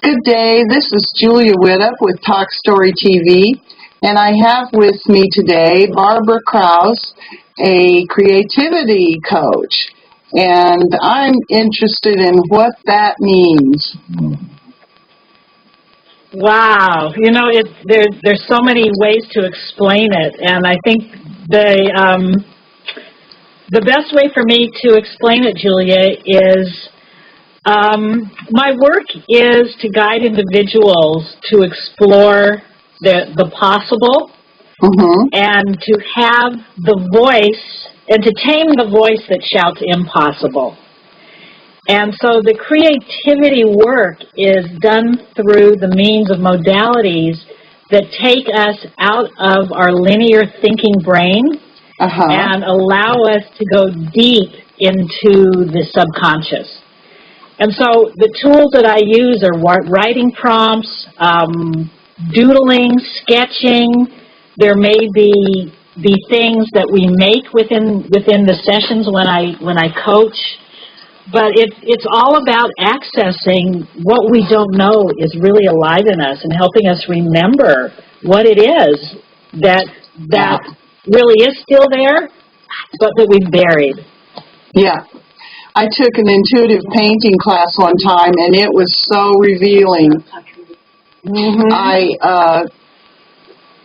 Good day. This is Julia Widup with Talk Story TV, and I have with me today Barbara Krause, a creativity coach, and I'm interested in what that means. Wow, there's so many ways to explain it, and I think the best way for me to explain it, Julia, is my work is to guide individuals to explore the possible, and to have the voice and to tame the voice that shouts impossible. And so the creativity work is done through the means of modalities that take us out of our linear thinking brain and allow us to go deep into the subconscious. And so the tools that I use are writing prompts, doodling, sketching. There may be things that we make within the sessions when I coach. But it's all about accessing what we don't know is really alive in us and helping us remember what it is that really is still there, but that we've buried. Yeah. I took an intuitive painting class one time, and it was so revealing.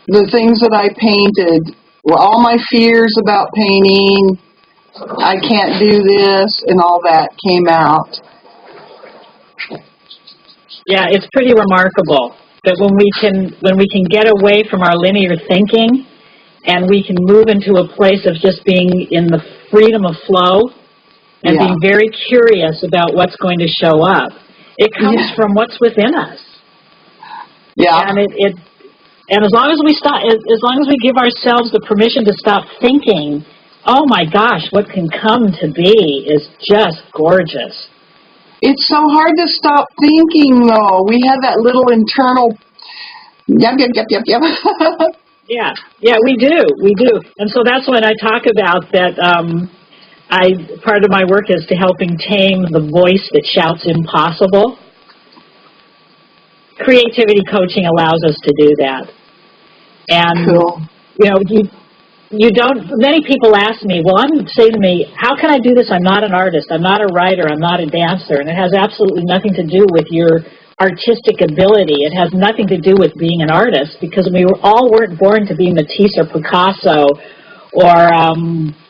The things that I painted, all my fears about painting, I can't do this, and all that came out. Yeah, it's pretty remarkable that when we can get away from our linear thinking and we can move into a place of just being in the freedom of flow and being very curious about what's going to show up. It comes from what's within us. Yeah. And as long as we give ourselves the permission to stop thinking, oh my gosh, what can come to be is just gorgeous. It's so hard to stop thinking, though. We have that little internal yep. Yeah, we do. And so that's when I talk about that part of my work is to helping tame the voice that shouts impossible. Creativity coaching allows us to do that. And, cool. Many people ask me, say to me, how can I do this? I'm not an artist, I'm not a writer, I'm not a dancer, and it has absolutely nothing to do with your artistic ability. It has nothing to do with being an artist, because we all weren't born to be Matisse or Picasso or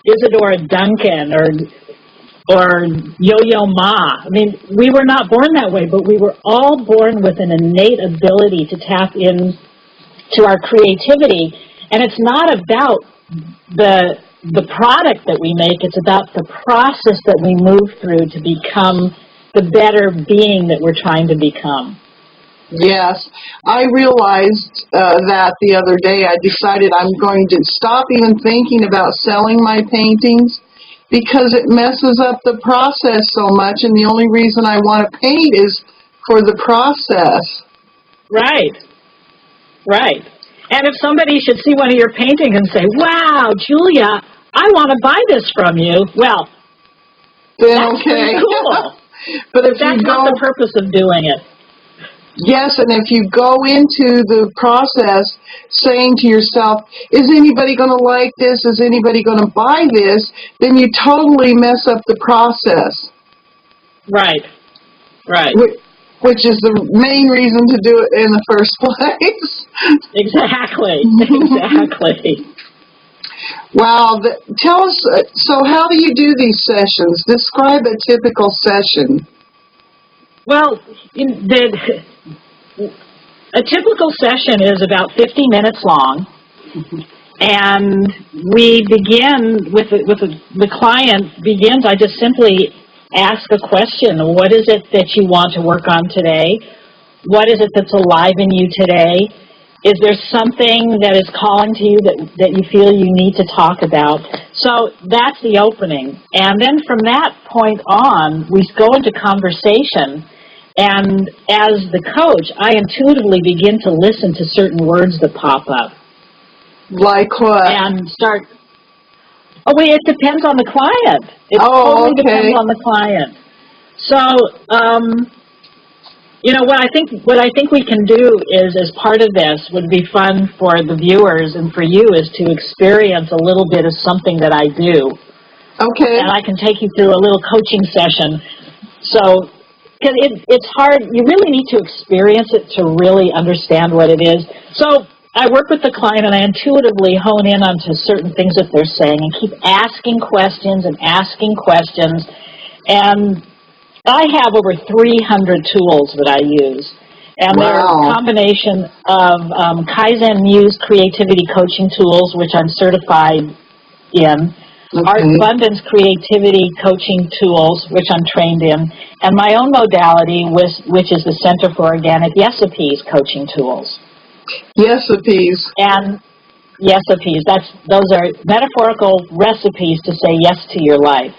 Isadora Duncan or Yo-Yo Ma. I mean, we were not born that way, but we were all born with an innate ability to tap into our creativity, and it's not about the product that we make, it's about the process that we move through to become the better being that we're trying to become. Yes, I realized that the other day. I decided I'm going to stop even thinking about selling my paintings because it messes up the process so much, and the only reason I want to paint is for the process. Right. And if somebody should see one of your paintings and say, wow, Julia, I want to buy this from you, well, then that's pretty cool. But if that's not the purpose of doing it. Yes, and if you go into the process saying to yourself, is anybody going to like this? Is anybody going to buy this? Then you totally mess up the process. Right. Which is the main reason to do it in the first place. Exactly. Wow. Tell us, so how do you do these sessions? Describe a typical session. Well, a typical session is about 50 minutes long, and we begin with the client begins. I just simply ask a question. What is it that you want to work on today? What is it that's alive in you today? Is there something that is calling to you that you feel you need to talk about? So that's the opening. And then from that point on, we go into conversation. And as the coach, I intuitively begin to listen to certain words that pop up. Like what? And start... Oh, wait, it depends on the client. It totally depends on the client. So, You know, what I think we can do is, as part of this, would be fun for the viewers and for you, is to experience a little bit of something that I do. Okay. And I can take you through a little coaching session. So, because it's hard, you really need to experience it to really understand what it is. So, I work with the client and I intuitively hone in onto certain things that they're saying and keep asking questions. And I have over 300 tools that I use. And they're a combination of Kaizen Muse creativity coaching tools, which I'm certified in, Art Abundance creativity coaching tools, which I'm trained in, and my own modality, which is the Center for Organic Recipes coaching tools. Recipes. And recipes. Those are metaphorical recipes to say yes to your life.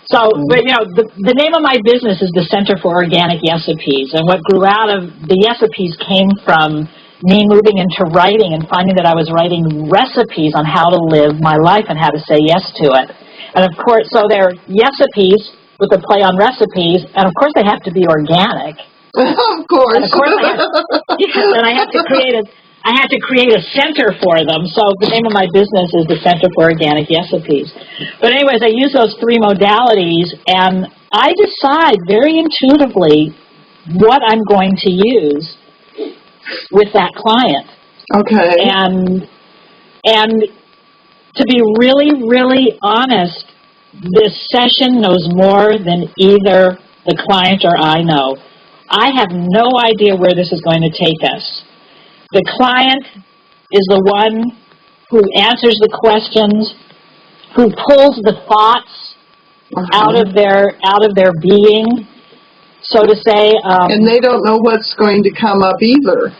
So, but, you know, the name of my business is the Center for Organic Recipes, and what grew out of the recipes came from me moving into writing and finding that I was writing recipes on how to live my life and how to say yes to it. And, of course, so they're recipes with a play on recipes, and, of course, they have to be organic. Of course. And, of course, I have to create a center for them. So the name of my business is the Center for Organic Recipes. But anyways, I use those three modalities, and I decide very intuitively what I'm going to use with that client. Okay. And to be really, really honest, this session knows more than either the client or I know. I have no idea where this is going to take us. The client is the one who answers the questions, who pulls the thoughts out of their being, so to say. And they don't know what's going to come up either.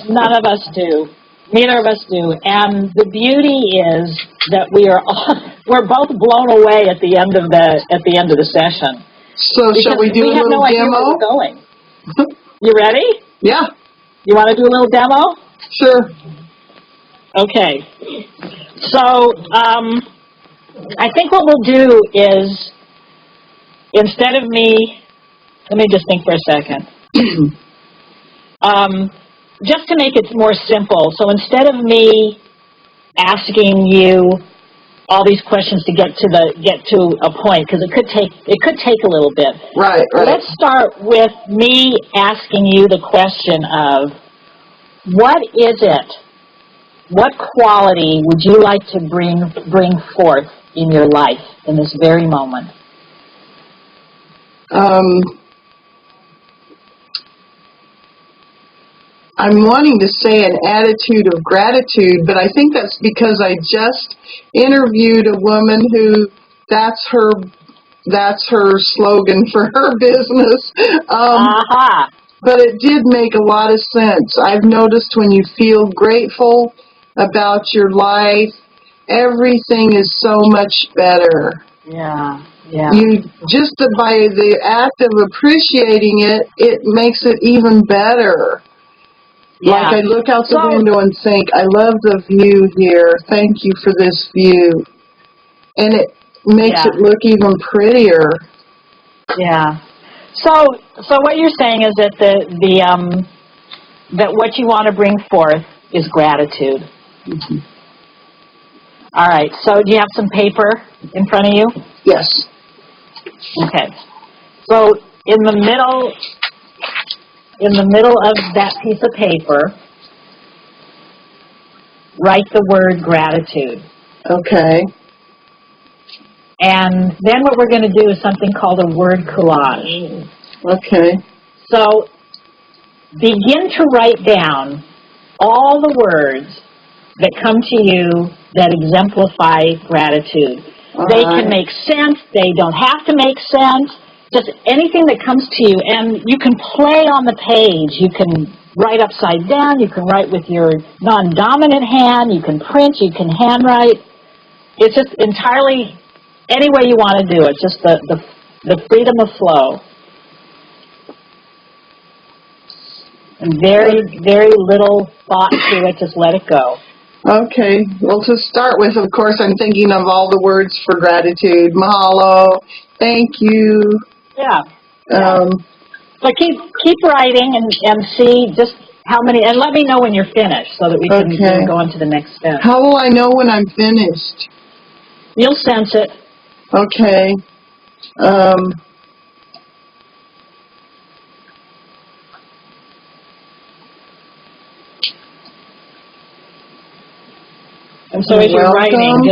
None of us do. Neither of us do. And the beauty is that we're both blown away at the end of the session. So shall we do a little demo? We have no idea where we're going. You ready? Yeah. You want to do a little demo? Sure. Okay. So, I think what we'll do is, instead of me, let me just think for a second. Just to make it more simple, so instead of me asking you all these questions to get to a point, because it could take a little bit. Right. Let's start with me asking you the question of, what is it? What quality would you like to bring forth in your life in this very moment? I'm wanting to say an attitude of gratitude, but I think that's because I just interviewed a woman who that's her slogan for her business. But it did make a lot of sense. I've noticed when you feel grateful about your life, everything is so much better. Yeah. You just by the act of appreciating it, it makes it even better. Yeah. Like I look out the window and think, I love the view here. Thank you for this view. And it makes it look even prettier. Yeah. So what you're saying is that that what you want to bring forth is gratitude. Mm-hmm. All right. So do you have some paper in front of you? Yes. Okay. So in the middle of that piece of paper, write the word gratitude. Okay. And then what we're going to do is something called a word collage. Okay. So begin to write down all the words that come to you that exemplify gratitude. They can make sense. They don't have to make sense. Just anything that comes to you. And you can play on the page. You can write upside down. You can write with your non-dominant hand. You can print. You can handwrite. It's just entirely any way you want to do it. Just the freedom of flow. And very, very little thought to it. Just let it go. Okay. Well, to start with, of course, I'm thinking of all the words for gratitude. Mahalo. Thank you. Yeah. But keep writing and see just how many, and let me know when you're finished so that we can Okay. go on to the next step. How will I know when I'm finished? You'll sense it. Okay. And so as you're writing,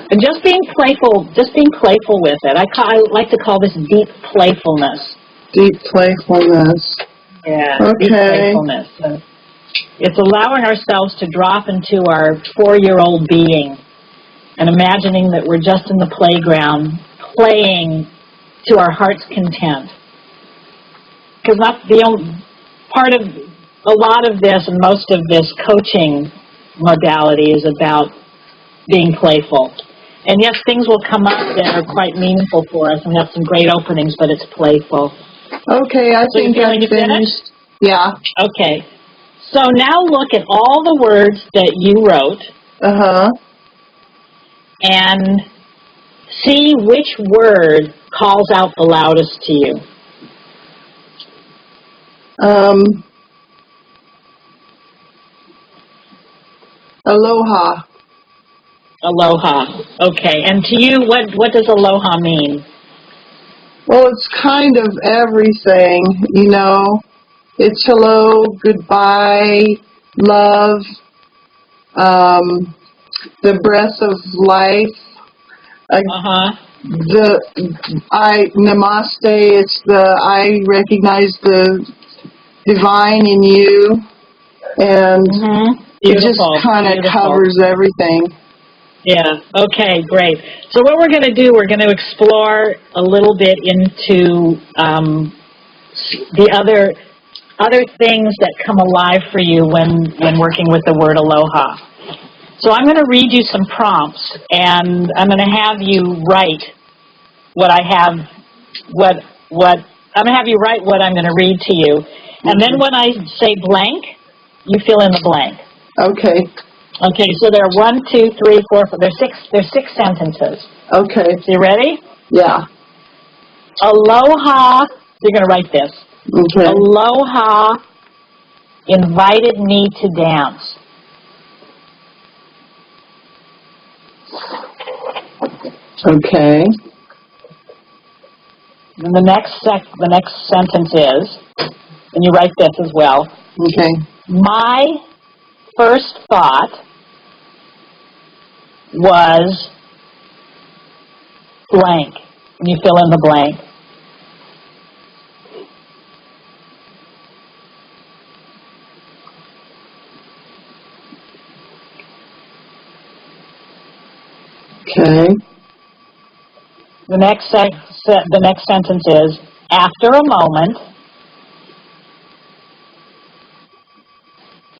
and just being playful with it. I like to call this deep playfulness. Deep playfulness. Yeah, Okay. deep playfulness. It's allowing ourselves to drop into our 4-year-old being and imagining that we're just in the playground playing to our heart's content. Because part of a lot of this and most of this coaching modality is about being playful. And yes, things will come up that are quite meaningful for us and have some great openings, but it's playful. Okay, I think I'm finished. Yeah. Okay. So now look at all the words that you wrote. Uh-huh. And see which word calls out the loudest to you. Aloha. Aloha. Okay. And to you, what does aloha mean? Well, it's kind of everything, you know. It's hello, goodbye, love, the breath of life. Namaste, it's I recognize the divine in you, and it just kind of covers everything. Yeah, okay, great. So what we're going to do, we're going to explore a little bit into the other things that come alive for you when working with the word aloha. So I'm going to read you some prompts, and I'm going to have you write what I'm going to have you write what I'm going to read to you. And then when I say blank, you fill in the blank. Okay. Okay, so there are 1, 2, 3, 4, 5, there's six sentences. Okay. So you ready? Yeah. Aloha, you're going to write this. Okay. Aloha invited me to dance. Okay. And the next sentence is, and you write this as well. Okay. My first thought was blank. And you fill in the blank. Okay. The next sentence is, after a moment,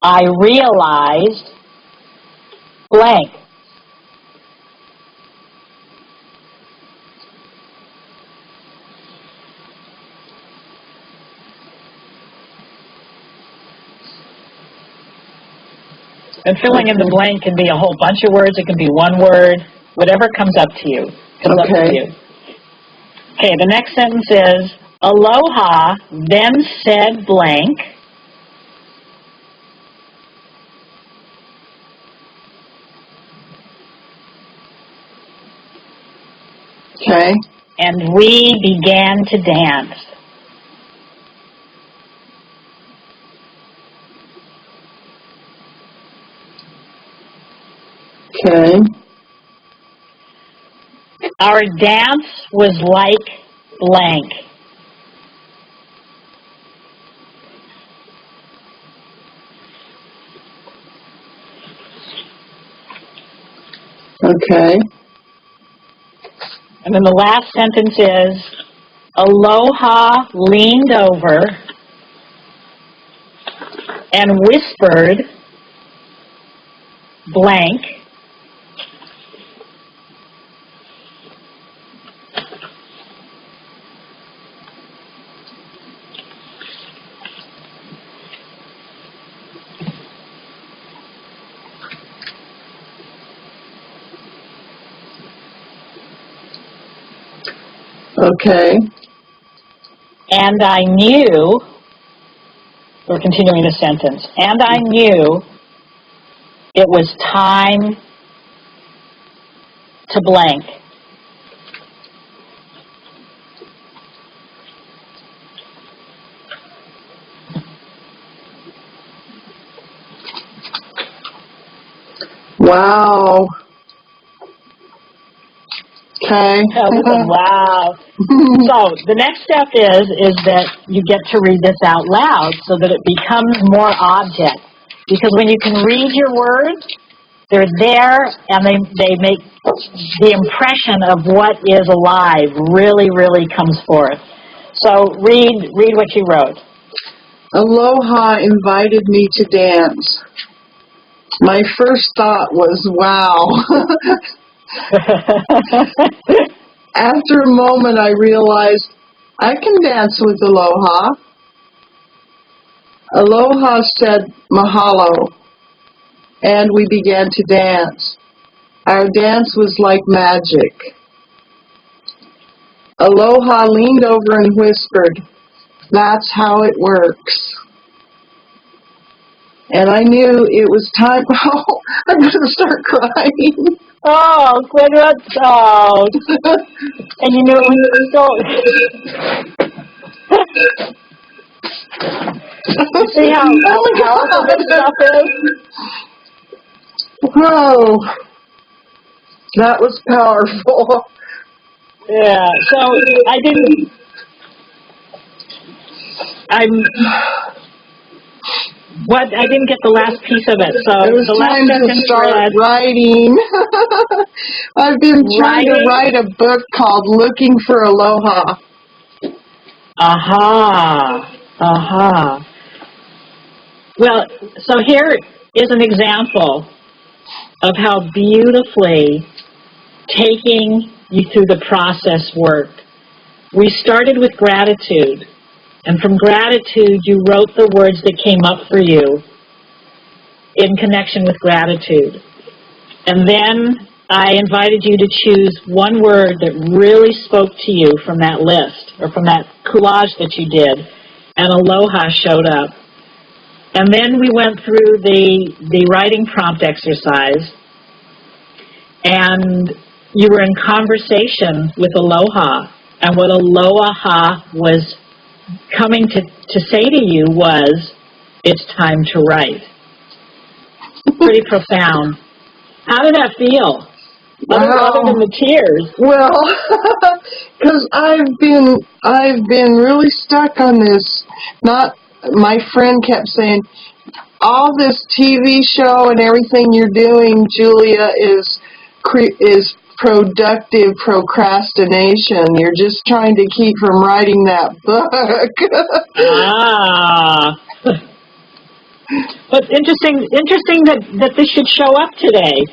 I realized blank. And filling in the blank can be a whole bunch of words. It can be one word. Whatever comes up to you. Up to you. Okay, the next sentence is, Aloha then said blank. Okay. And we began to dance. Okay. Our dance was like blank. Okay. And then the last sentence is, Aloha leaned over and whispered blank. Okay. and I knew, we're continuing the sentence, and I knew it was time to blank. Wow. Okay. Wow. So the next step is that you get to read this out loud so that it becomes more object. Because when you can read your words, they're there and they make the impression of what is alive really, really comes forth. So read what you wrote. Aloha invited me to dance. My first thought was, wow. After a moment, I realized I can dance with Aloha. Aloha said mahalo, and we began to dance. Our dance was like magic. Aloha leaned over and whispered, "That's how it works." And I knew it was time. Oh, I'm going to start crying. Oh, goodness. Oh. And you knew it was so... See how powerful this stuff is? Whoa. That was powerful. Yeah, so I didn't get the last piece of it. So it was the last time to start writing. I've been trying to write a book called Looking for Aloha. Aha. Aha. Well, so here is an example of how beautifully taking you through the process worked. We started with gratitude. And from gratitude, you wrote the words that came up for you in connection with gratitude. And then I invited you to choose one word that really spoke to you from that list, or from that collage that you did, and aloha showed up. And then we went through the writing prompt exercise, and you were in conversation with aloha, and what aloha was coming to say to you was, it's time to write. Pretty profound. How did that feel? Other than the tears. Well, because I've been really stuck on this. My friend kept saying, all this TV show and everything you're doing, Julia, is productive procrastination. You're just trying to keep from writing that book. But interesting that this should show up today.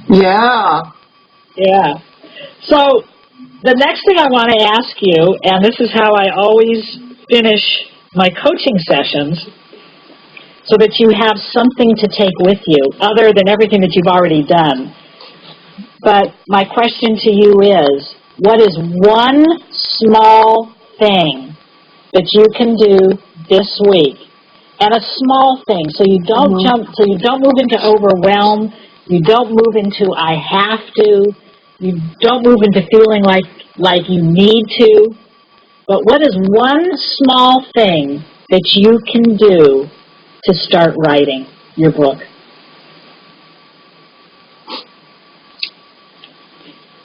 Yeah. Yeah. So the next thing I want to ask you, and this is how I always finish my coaching sessions, so that you have something to take with you other than everything that you've already done. But my question to you is, what is one small thing that you can do this week? And a small thing, so you don't so you don't move into overwhelm, you don't move into I have to, you don't move into feeling like you need to. But what is one small thing that you can do to start writing your book?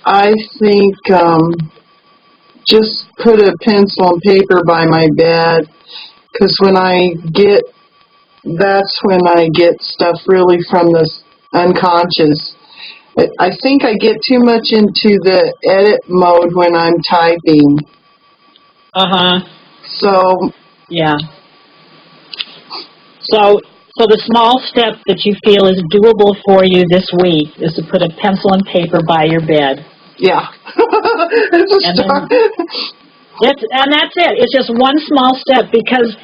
I think just put a pencil and paper by my bed, because that's when I get stuff really from the unconscious. I think I get too much into the edit mode when I'm typing. So yeah. So the small step that you feel is doable for you this week is to put a pencil and paper by your bed. Yeah. And that's it. It's just one small step, because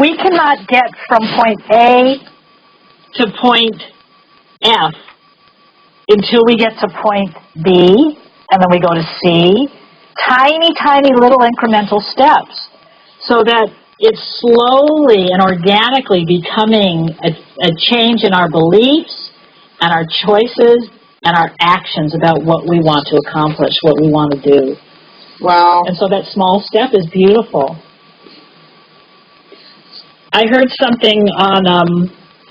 we cannot get from point A to point F until we get to point B, and then we go to C. Tiny, tiny little incremental steps. so that it's slowly and organically becoming a change in our beliefs and our choices and our actions about what we want to accomplish, what we want to do. Wow. And so that small step is beautiful. I heard something on,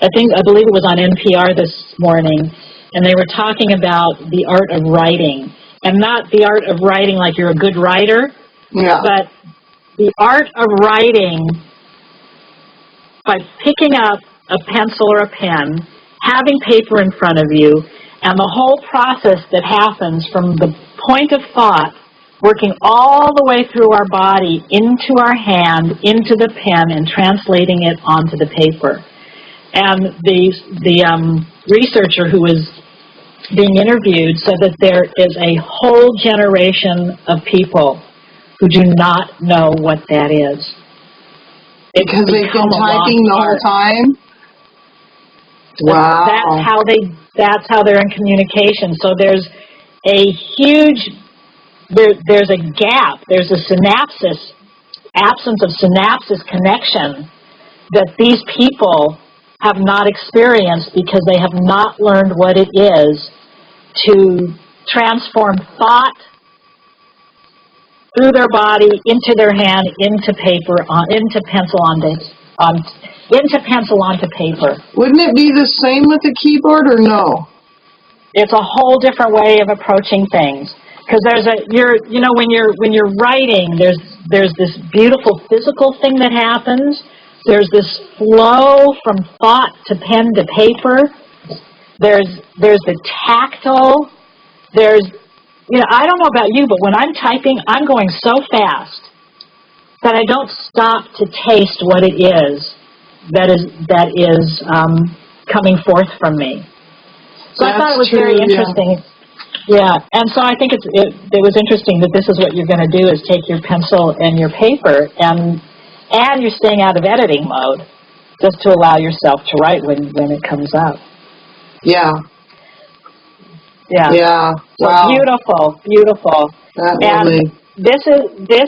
I believe it was on NPR this morning, and they were talking about the art of writing. And not the art of writing like you're a good writer, but the art of writing by picking up a pencil or a pen, having paper in front of you, and the whole process that happens from the point of thought, working all the way through our body, into our hand, into the pen, and translating it onto the paper. And the researcher who was being interviewed said that there is a whole generation of people who do not know what that is. Because they've been typing the whole time? Wow. That's how they're in communication. So there's a huge, there's a gap, there's a absence of synapses connection that these people have not experienced because they have not learned what it is to transform thought through their body, into their hand, into paper, into pencil onto paper. Wouldn't it be the same with the keyboard, or no? It's a whole different way of approaching things. Because when you're writing, there's this beautiful physical thing that happens. There's this flow from thought to pen to paper. There's the tactile. I don't know about you, but when I'm typing, I'm going so fast that I don't stop to taste what it is that is coming forth from me. So I thought it was very interesting. Yeah, and so I think it was interesting that this is what you're going to do, is take your pencil and your paper, and you're staying out of editing mode, just to allow yourself to write when it comes up. Yeah. Yeah. Yeah. So wow. Beautiful, beautiful. And this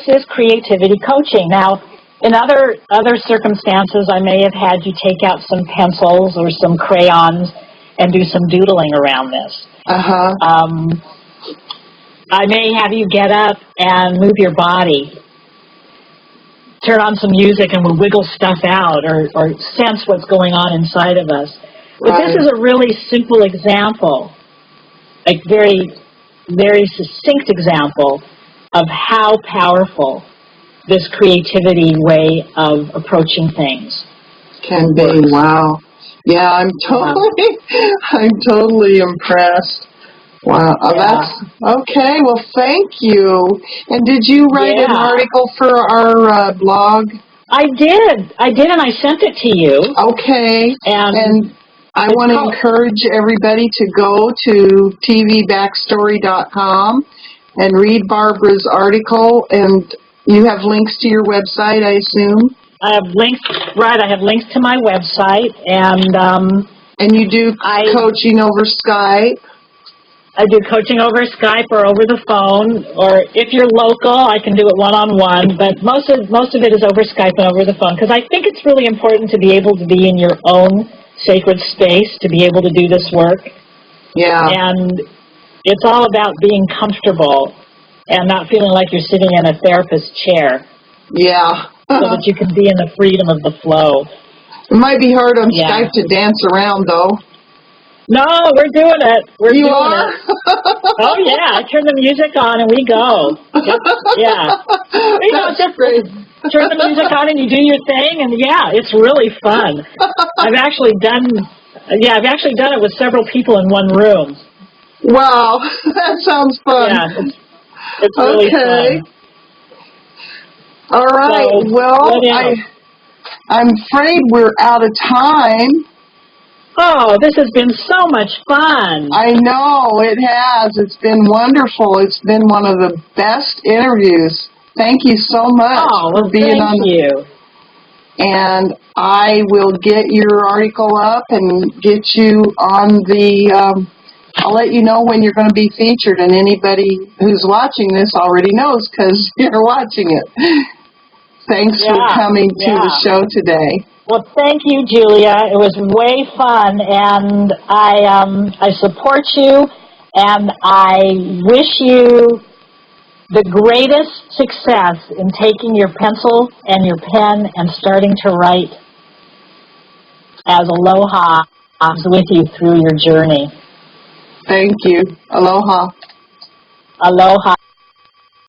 is creativity coaching. Now, in other circumstances, I may have had you take out some pencils or some crayons and do some doodling around this. I may have you get up and move your body, turn on some music, and we'll wiggle stuff out or sense what's going on inside of us. But right. This is a really simple example, a very, very succinct example of how powerful this creativity way of approaching things can be. works. Wow. Yeah, I'm totally impressed. Wow, that's okay. Well, thank you. And did you write an article for our blog? I did, and I sent it to you. Okay, and I want to encourage everybody to go to tvbackstory.com and read Barbara's article. And you have links to your website, I assume? I have links. Right, I have links to my website, and you do coaching over Skype. I do coaching over Skype or over the phone, or if you're local, I can do it one-on-one, but most of it is over Skype and over the phone, because I think it's really important to be able to be in your own sacred space to be able to do this work. Yeah. And it's all about being comfortable and not feeling like you're sitting in a therapist's chair. Yeah. So that you can be in the freedom of the flow. It might be hard on Skype to dance around, though. No, we're doing it. You are? Oh, yeah. I turn the music on and we go. Yeah. That's great. Turn the music on and you do your thing, and it's really fun. I've actually done it with several people in one room. Wow, that sounds fun. Yeah, it's really fun. All right. So, well, I'm afraid we're out of time. Oh, this has been so much fun. I know, it has. It's been wonderful. It's been one of the best interviews. Thank you so much for being on. Thank you. And I will get your article up and get you on the, I'll let you know when you're going to be featured, and anybody who's watching this already knows because you're watching it. Thanks for coming to the show today. Well, thank you, Julia. It was way fun, and I support you, and I wish you the greatest success in taking your pencil and your pen and starting to write as Aloha is with you through your journey. Thank you. Aloha. Aloha.